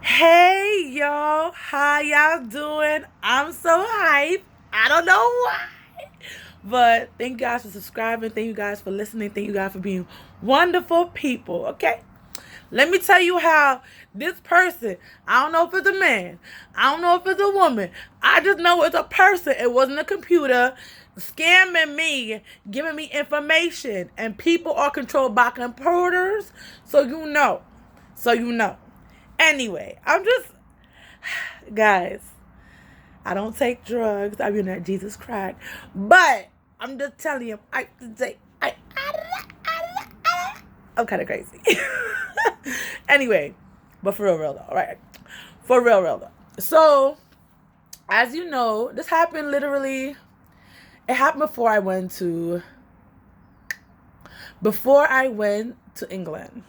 Hey y'all, how y'all doing? I'm so hyped. I don't know why. But thank you guys for subscribing. Thank you guys for listening. Thank you guys for being wonderful people. Okay? Let me tell you how this person, I don't know if it's a man, I don't know if it's a woman, I just know it's a person. It wasn't a computer scamming me, giving me information. And people are controlled by computers. So you know. So you know. Anyway, I'm just, guys, I don't take drugs. I mean, that Jesus Christ. But I'm just telling you, I'm kind of crazy. Anyway, but for real though, all right? For real though. So, as you know, this happened literally, it happened before I went to England.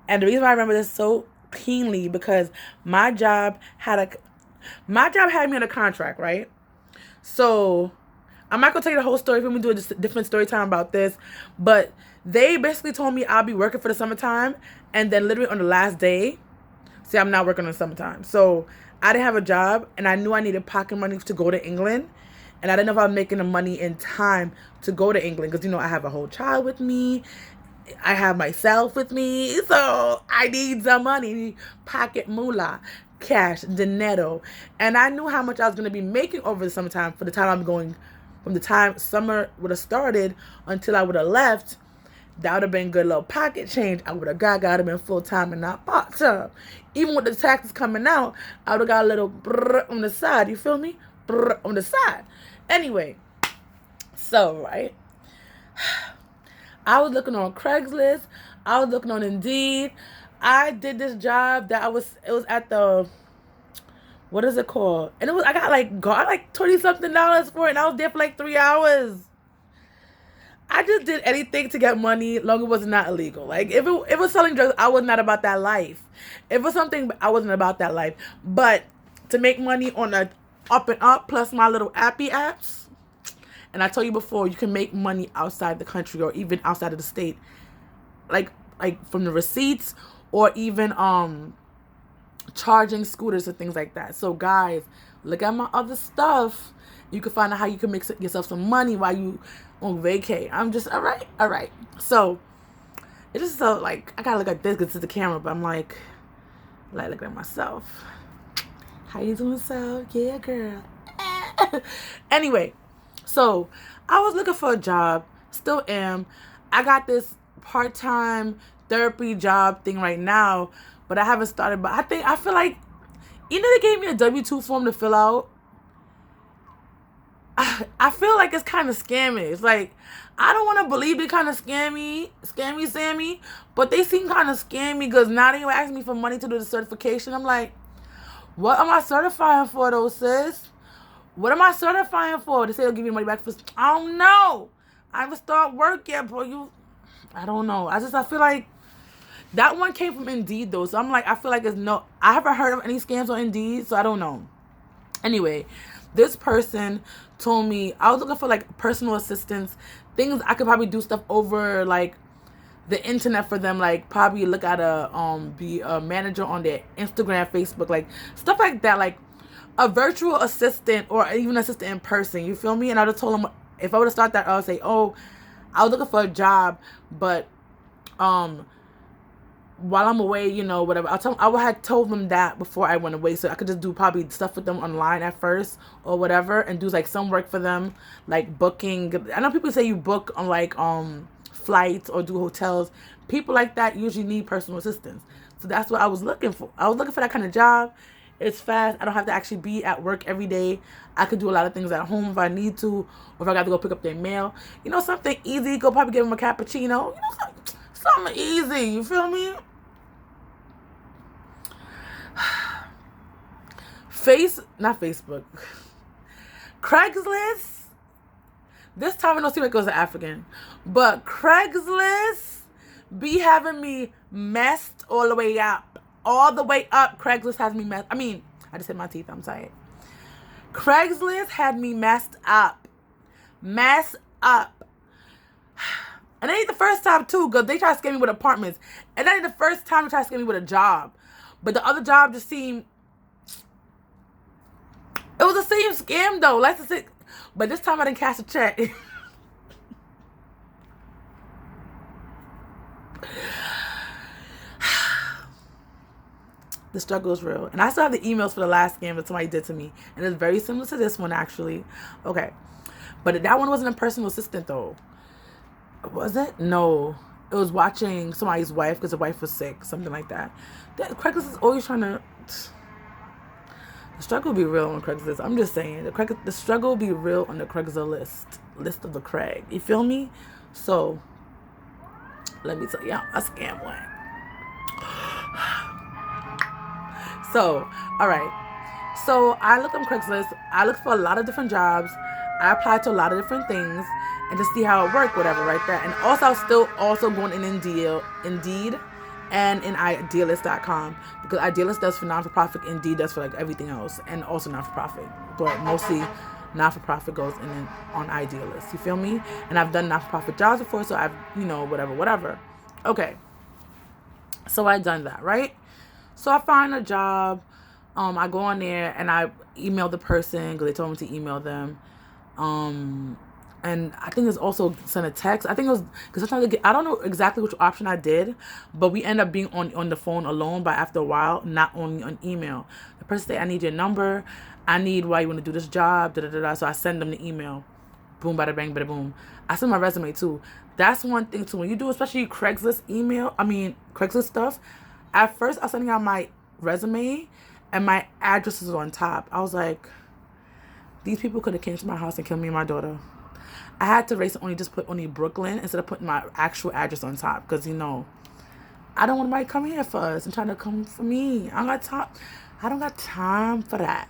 And the reason why I remember this so keenly because my job had me on a contract, right? So I'm not gonna tell you the whole story. We're gonna do a different story time about this, but they basically told me I'll be working for the summertime, and then literally on the last day, see, I'm not working in the summertime. So I didn't have a job, and I knew I needed pocket money to go to England, and I didn't know if I was making the money in time to go to England because I have a whole child with me. I have myself with me, so I need some money, pocket moolah, cash, dinero. And I knew how much I was going to be making over the summertime for the time I'm going, from the time summer would have started until I would have left. That would have been good little pocket change. I would have got to been full-time and not part-time. Even with the taxes coming out, I would have got a little brrr on the side. You feel me? Brrr on the side. Anyway, so, right? I was looking on Craigslist. I was looking on Indeed. I did this job that it was at the, what is it called? And I got like $20-something for it, and I was there for like 3 hours. I just did anything to get money, long as it was not illegal. Like, if it was selling drugs, I was not about that life. If it was something, I wasn't about that life. But to make money on a up and up, plus my little appy apps, and I told you before, you can make money outside the country or even outside of the state, like from the receipts or even charging scooters and things like that. So guys, look at my other stuff. You can find out how you can make yourself some money while you on vacay. I'm just all right. So it's just so like I gotta look at this because it's the camera, but I'm like looking at myself. How you doing, so? Yeah, girl. Anyway. So, I was looking for a job, still am. I got this part-time therapy job thing right now, but I haven't started. But I feel like, they gave me a W-2 form to fill out. I feel like it's kind of scammy. It's like, I don't want to believe they kind of scammy, Sammy, but they seem kind of scammy because now they ask me for money to do the certification. I'm like, what am I certifying for though, sis? What am I certifying for? They say they'll give you money back for... I don't know. I haven't started work yet, bro. I don't know. I feel like that one came from Indeed, though. So I'm like, I feel like I haven't heard of any scams on Indeed, so I don't know. Anyway, this person told me I was looking for like personal assistance, things I could probably do stuff over like the internet for them, like probably look at be a manager on their Instagram, Facebook, like stuff like that, like a virtual assistant or even assistant in person. You feel me? And I would have told them if I would have started that, I would say, oh, I was looking for a job, but while I'm away, whatever. I would have told them that before I went away, so I could just do probably stuff with them online at first or whatever, and do like some work for them, like booking. I know people say you book on like flights or do hotels. People like that usually need personal assistance, so that's what I was looking for. I was looking for that kind of job. It's fast. I don't have to actually be at work every day. I could do a lot of things at home if I need to, or if I got to go pick up their mail. Something easy. Go probably give them a cappuccino. Something easy. You feel me? Not Facebook. Craigslist. This time I don't seem like it was an African, but Craigslist be having me messed all the way up. All the way up. Craigslist has me messed. I just hit my teeth. I'm sorry. Craigslist had me messed up. Messed up. And it ain't the first time, too, because they try to scam me with apartments. And that ain't the first time they try to scam me with a job. But the other job just seemed, it was the same scam though. Let's just say, but this time I didn't cash a check. The struggle is real. And I still have the emails for the last scam that somebody did to me. And it's very similar to this one, actually. Okay. But that one wasn't a personal assistant, though. Was it? No. It was watching somebody's wife because the wife was sick. Something like that. Craigslist is always trying to... The struggle will be real on Craigslist. I'm just saying. The struggle will be real on the Craigslist. List of the Craig. You feel me? So, let me tell you a scam one. So, all right. So, I look on Craigslist. I look for a lot of different jobs. I applied to a lot of different things and to see how it worked, whatever, right there. And also, I was still also going in Indeed and in Idealist.com, because Idealist does for non-for-profit, Indeed does for like everything else, and also non-for-profit. But mostly non-for-profit goes in on Idealist. You feel me? And I've done non-for-profit jobs before, so I've, whatever. Okay. So I done that, right? So I find a job. I go on there and I email the person because they told me to email them. And I think it's also sent a text. I think it was because sometimes I don't know exactly which option I did, but we end up being on the phone alone. But after a while, not only on email. The person say, "I need your number. I need why you want to do this job." So I send them the email. Boom, bada bang, bada boom. I send my resume too. That's one thing too. When you do especially Craigslist Craigslist stuff. At first, I was sending out my resume, and my address was on top. I was like, these people could have came to my house and killed me and my daughter. I had to just put only Brooklyn instead of putting my actual address on top, because I don't want anybody coming here for us and trying to come for me. I don't got time for that.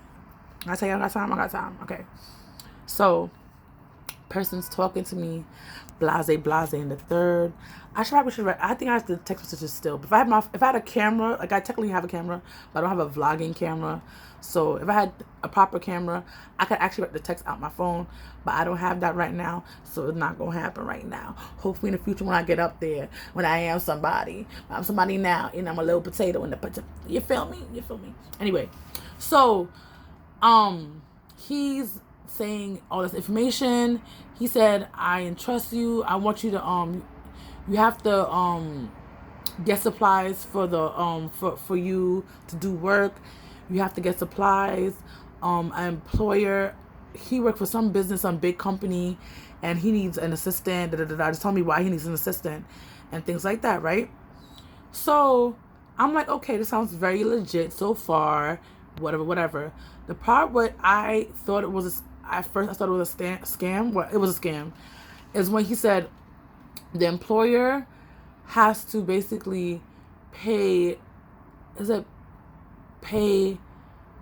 I tell you, I got time. Okay. So, person's talking to me, blase, and the third. I think I have the text messages still. But if I had a camera, like I technically have a camera, but I don't have a vlogging camera. So if I had a proper camera, I could actually write the text out my phone. But I don't have that right now, so it's not gonna happen right now. Hopefully in the future when I get up there, when I am somebody, I'm somebody now. I'm a little potato in the potato. You feel me? Anyway, so he's saying all this information. He said, "I entrust you. I want you to you have to get supplies for the for you to do work. You have to get supplies. An employer, he worked for some business, some big company, and he needs an assistant. Just tell me why he needs an assistant and things like that, right?" So I'm like, okay, this sounds very legit so far. Whatever. The part where I thought it was at first I thought it was a scam. Well, it was a scam. Is when he said the employer has to basically pay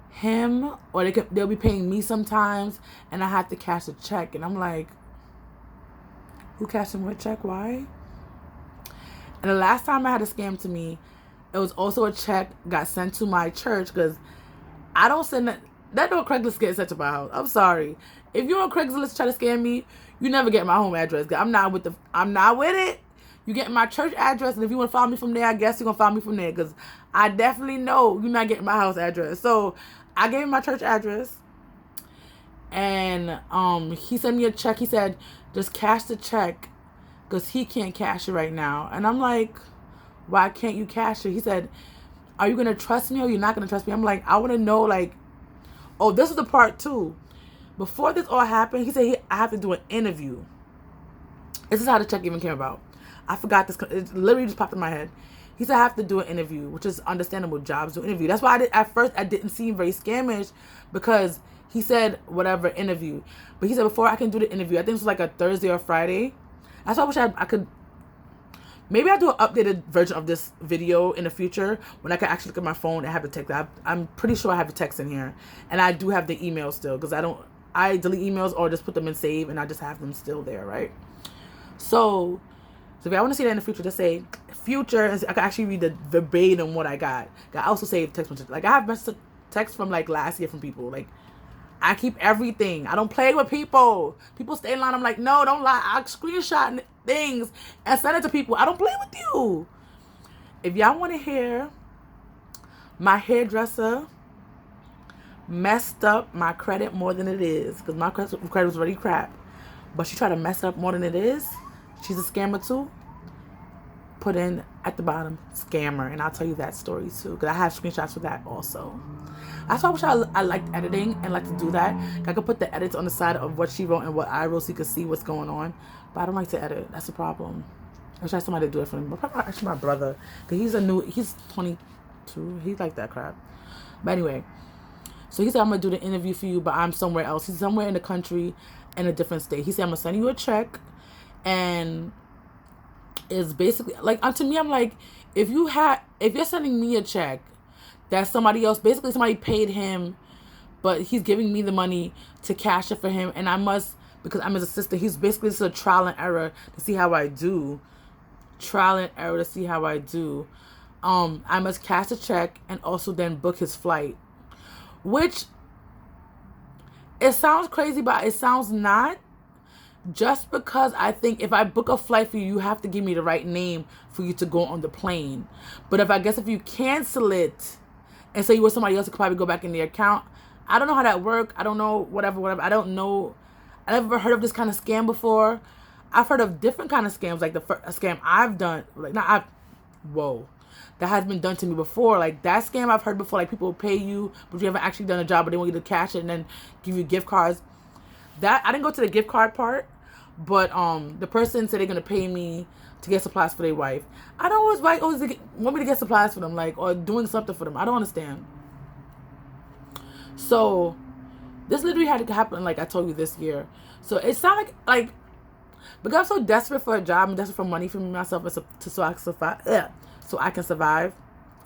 him, or they'll be paying me sometimes, and I have to cash a check. And I'm like, who cashed him a check? Why? And the last time I had a scam to me, it was also a check got sent to my church, because I don't send that no Craigslist gets sent to my house. I'm sorry. If you're on Craigslist trying to scam me, you never get my home address. I'm not with it. You get my church address, and if you want to follow me from there, I guess you're gonna follow me from there, because I definitely know you're not getting my house address. So I gave him my church address, and he sent me a check. He said, just cash the check, because he can't cash it right now. And I'm like, why can't you cash it? He said, are you gonna trust me or you're not gonna trust me? I'm like, I want to know, like, oh, this is the part too. Before this all happened, he said I have to do an interview. This is how the check even came about. I forgot this. It literally just popped in my head. He said I have to do an interview, which is understandable. Jobs do interview. That's why at first I didn't seem very scamish, because he said whatever interview. But he said before I can do the interview, I think it was like a Thursday or Friday. That's why I wish I could. Maybe I'll do an updated version of this video in the future when I can actually look at my phone and have the text. I'm pretty sure I have the text in here. And I do have the email still, because I delete emails or just put them in save, and I just have them still there, right? So if I want to see that in the future, just say future, and I can actually read the verbatim what I got. I also save text messages. Like, I have text from like last year from people. Like, I keep everything. I don't play with people. People stay in line. I'm like, no, don't lie. I'll screenshot things and send it to people. I don't play with you. If y'all want to hear My hairdresser messed up my credit more than it is, because my credit was already crap. But she tried to mess it up more than it is. She's a scammer too. Put in at the bottom, scammer, and I'll tell you that story too, because I have screenshots for that also. That's why I wish I liked editing and like to do that. I could put the edits on the side of what she wrote and what I wrote so you could see what's going on. But I don't like to edit. That's the problem. I wish I had somebody to do it for me. Actually, my brother, because he's 22. He's like that crap. But anyway, so he said, I'm going to do the interview for you, but I'm somewhere else. He's somewhere in the country, in a different state. He said, I'm going to send you a check, and it's basically, like, to me, I'm like, if you're sending me a check that somebody else, basically somebody paid him, but he's giving me the money to cash it for him, and I must, because I'm his assistant, he's basically just a trial and error to see how I do. I must cash a check and also then book his flight. Which, it sounds crazy, but it sounds not. Just because I think if I book a flight for you, you have to give me the right name for you to go on the plane. But if you cancel it and say you were somebody else, it could probably go back in the account. I don't know how that works. I don't know, whatever. I don't know. I've never heard of this kind of scam before. I've heard of different kind of scams, like a scam I've done, that has been done to me before. Like that scam I've heard before, like people will pay you, but you haven't actually done a job, but they want you to cash it and then give you gift cards. That, I didn't go to the gift card part, but the person said they're gonna pay me to get supplies for their wife. I don't always want me to get supplies for them, like, or doing something for them. I don't understand. So this literally had to happen, like I told you, this year. So it sounded like because I'm so desperate for a job and desperate for money for myself so I can survive.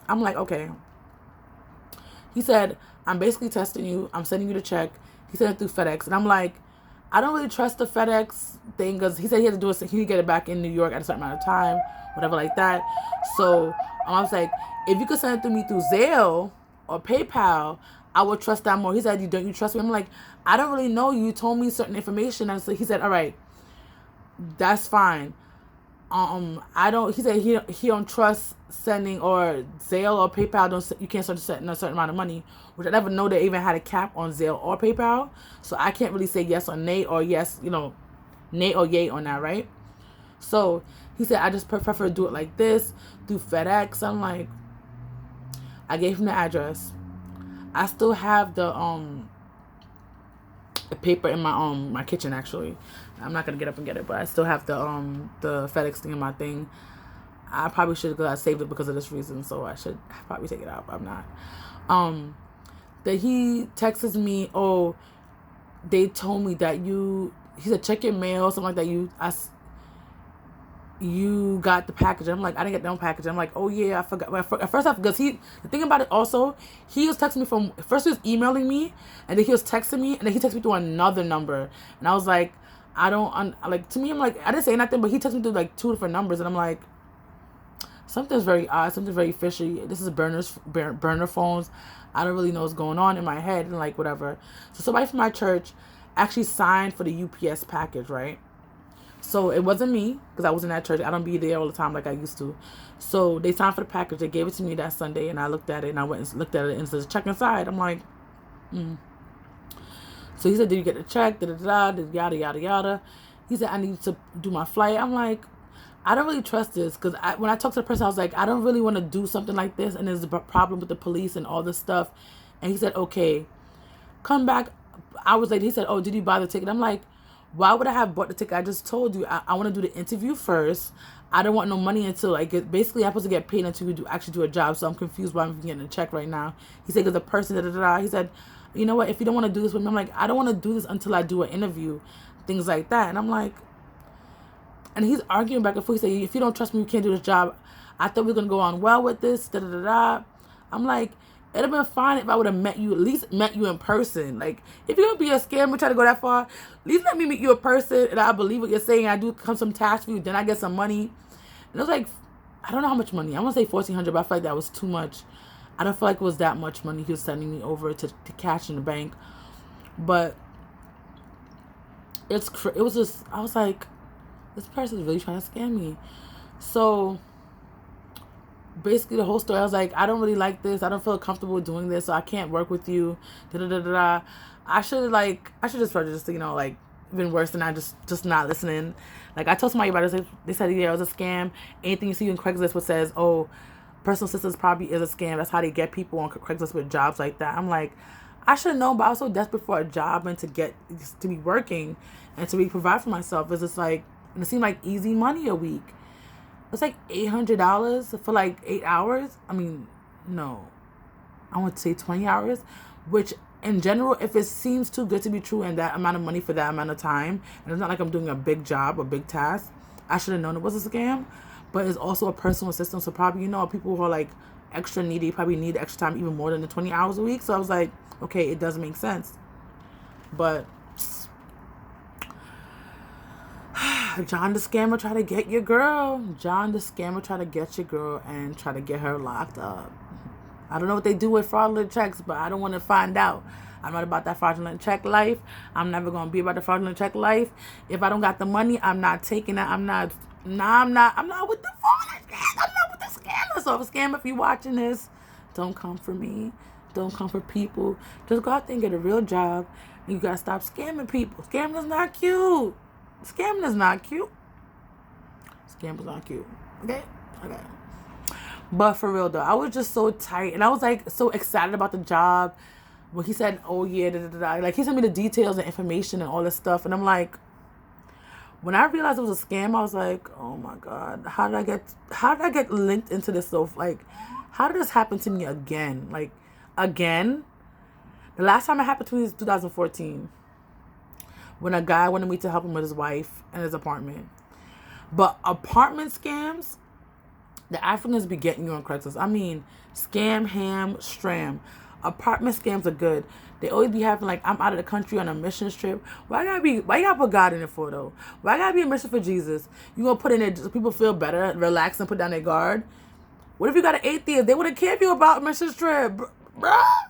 I'm like, okay. He said, I'm basically testing you. I'm sending you the check. He sent it through FedEx, and I'm like, I don't really trust the FedEx thing, because he said he had to do it. He could get it back in New York at a certain amount of time, whatever like that. So I was like, if you could send it through me through Zelle or PayPal, I would trust that more. He said, don't you trust me? I'm like, I don't really know. You told me certain information, and so he said, all right, that's fine. I don't. He said he don't trust sending, or Zelle or PayPal. You can't start sending a certain amount of money, which I never know they even had a cap on Zelle or PayPal. So I can't really say yes or nay, or yes, nay or yay on that, right? So he said, I just prefer to do it like this through FedEx. I'm like, I gave him the address. I still have the paper in my kitchen, actually. I'm not gonna get up and get it, but I still have the FedEx thing in my thing. I probably should, because I saved it because of this reason, so I should probably take it out, but I'm not. That he texts me, oh, they told me that he said, check your mail, something like that, you got the package. I'm like, I didn't get no package. I'm like, oh yeah, I forgot. At first, because the thing about it also, he was texting me first he was emailing me, and then he was texting me, and then he texted me through another number. And I was like, to me, I'm like, I didn't say nothing, but he texted me through like 2 different numbers, and I'm like, something's very odd, something's very fishy. This is burner phones. I don't really know what's going on in my head, and like, whatever. So somebody from my church actually signed for the UPS package, right? So it wasn't me, because I wasn't at church. I don't be there all the time like I used to. So they signed for the package. They gave it to me that Sunday, and I looked at it, and I went and looked at it, and it says, check inside. I'm like, So he said, did you get the check? Yada, yada, yada. He said, I need to do my flight. I'm like, I don't really trust this, because when I talked to the person, I was like, I don't really want to do something like this, and there's a problem with the police and all this stuff. And he said, okay, come back hours later. He said, oh, did you buy the ticket? I'm like, why would I have bought the ticket? I just told you I want to do the interview first. I don't want no money until basically I'm supposed to get paid until you actually do a job. So I'm confused why I'm getting a check right now. He said, because the person, he said, you know what, if you don't want to do this with me, I'm like, I don't want to do this until I do an interview, things like that. And I'm like, and he's arguing back and forth. He said, if you don't trust me, you can't do this job. I thought we were going to go on well with this, I'm like, it'd have been fine if I would have at least met you in person. Like, if you're going to be a scammer, try to go that far, at least let me meet you in person, and I believe what you're saying. I do come some tasks for you, then I get some money. And it was like, I don't know how much money. I want to say $1,400, but I feel like that was too much. I don't feel like it was that much money he was sending me over to cash in the bank. But it was just, I was like, this person is really trying to scam me. So basically the whole story. I was like, I don't really like this. I don't feel comfortable doing this, so I can't work with you. Da da da da. Da. I should just register, like, been worse than I just not listening. Like, I told somebody about it. They said, yeah, it was a scam. Anything you see in Craigslist which says, oh, personal assistance probably is a scam. That's how they get people on Craigslist with jobs like that. I'm like, I should know, but I was so desperate for a job and to be working and to provide for myself. It's just like, and it seemed like easy money a week. It's like $800 for like 8 hours. I mean, no, I want to say 20 hours, which in general, if it seems too good to be true and that amount of money for that amount of time, and it's not like I'm doing a big job or big task, I should have known it was a scam. But it's also a personal assistant, so probably, people who are like extra needy probably need extra time even more than the 20 hours a week. So I was like, okay, it does make sense. But John the scammer try to get your girl. John the scammer try to get your girl and try to get her locked up. I don't know what they do with fraudulent checks, but I don't want to find out. I'm not about that fraudulent check life. I'm never going to be about the fraudulent check life. If I don't got the money, I'm not taking it. I'm not with the fraudulent scams. I'm not with the scammers. So if you're watching this, don't come for me. Don't come for people. Just go out there and get a real job. And you got to stop scamming people. Scamming is not cute. Scamming is not cute. Scamming is not cute. Okay? Okay. But for real though, I was just so tight, and I was like so excited about the job when he said, "Oh yeah, da, da, da, da." Like he sent me the details and information and all this stuff, and I'm like, when I realized it was a scam, I was like, "Oh my god, how did I get linked into this? So like, how did this happen to me again? Like again? The last time it happened to me was 2014, when a guy wanted me to help him with his wife in his apartment. But apartment scams, the Africans be getting you on Craigslist. I mean, scam, ham, stram. Apartment scams are good. They always be having like, I'm out of the country on a mission trip. Why you gotta put God in it for though? Why I gotta be a mission for Jesus? You gonna put in it so people feel better, relax, and put down their guard? What if you got an atheist? They wouldn't care if you about a mission trip, bruh.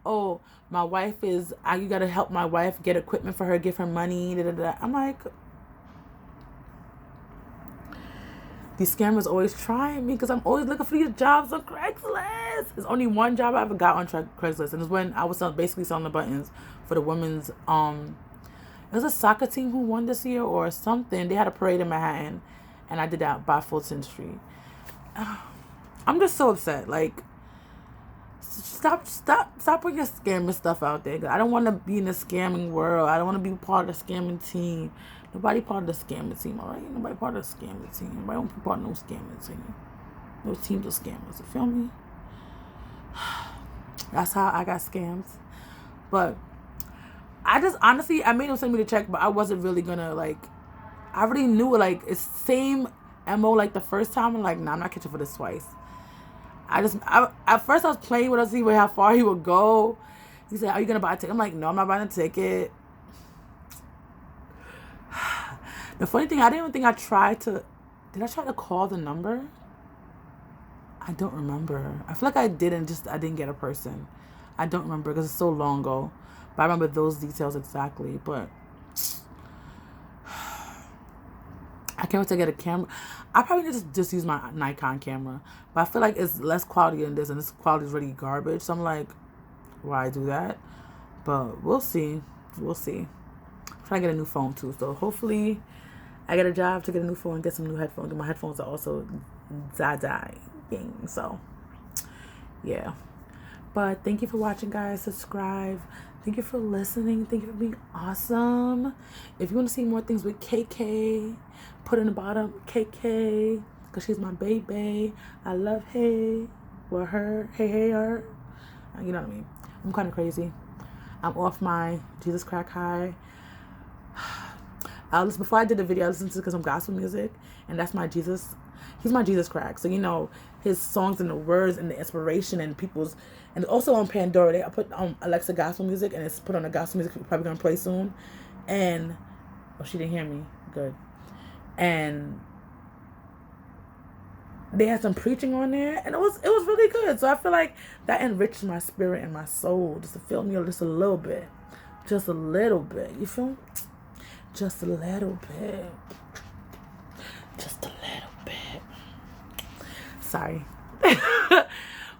Oh, my wife is, you gotta help my wife get equipment for her, give her money, da da da. I'm like, these scammers always trying me because I'm always looking for these jobs on Craigslist. There's only one job I ever got on Craigslist, and it's when I was basically selling the buttons for the women's. It was a soccer team who won this year or something. They had a parade in Manhattan, and I did that by Fulton Street. I'm just so upset. Like, stop putting your scamming stuff out there. I don't want to be in the scamming world. I don't want to be part of the scamming team. Nobody part of the scamming team, all right? Nobody part of the scamming team. Nobody don't be part of no scamming team. No teams of scammers, you feel me? That's how I got scams. But I just, honestly, I made him send me the check, but I wasn't really gonna, like, I already knew it, like, it's same MO like the first time. I'm like, nah, I'm not catching for this twice. At first I was playing with him to see how far he would go. He said, are you gonna buy a ticket? I'm like, no, I'm not buying a ticket. The funny thing, I didn't even think did I try to call the number? I don't remember. I feel like I didn't get a person. I don't remember because it's so long ago. But I remember those details exactly. But I can't wait to get a camera. I probably need to just use my Nikon camera. But I feel like it's less quality than this, and this quality is really garbage. So I'm like, why do that? But we'll see. We'll see. I'm trying to get a new phone too. So hopefully I get a job to get a new phone and get some new headphones. And my headphones are also dying. So, yeah. But thank you for watching, guys. Subscribe. Thank you for listening. Thank you for being awesome. If you want to see more things with KK, put in the bottom KK, because she's my baby. I love her. Well, her. Hey, her. You know what I mean. I'm kind of crazy. I'm off my Jesus crack high. Before I did the video, I listened to some gospel music, and that's my Jesus. He's my Jesus crack. So, his songs and the words and the inspiration and people's, and also on Pandora, I put Alexa gospel music, and it's put on the gospel music we're probably going to play soon. And, she didn't hear me. Good. And they had some preaching on there, and it was really good. So I feel like that enriched my spirit and my soul just to feel me just a little bit. Just a little bit. You feel me? Just a little bit. Just a little bit. Sorry.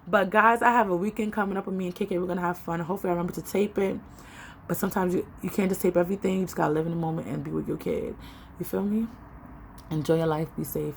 But guys, I have a weekend coming up with me and KK. We're gonna have fun. Hopefully I remember to tape it. But sometimes you can't just tape everything. You just gotta live in the moment and be with your kid. You feel me? Enjoy your life. Be safe.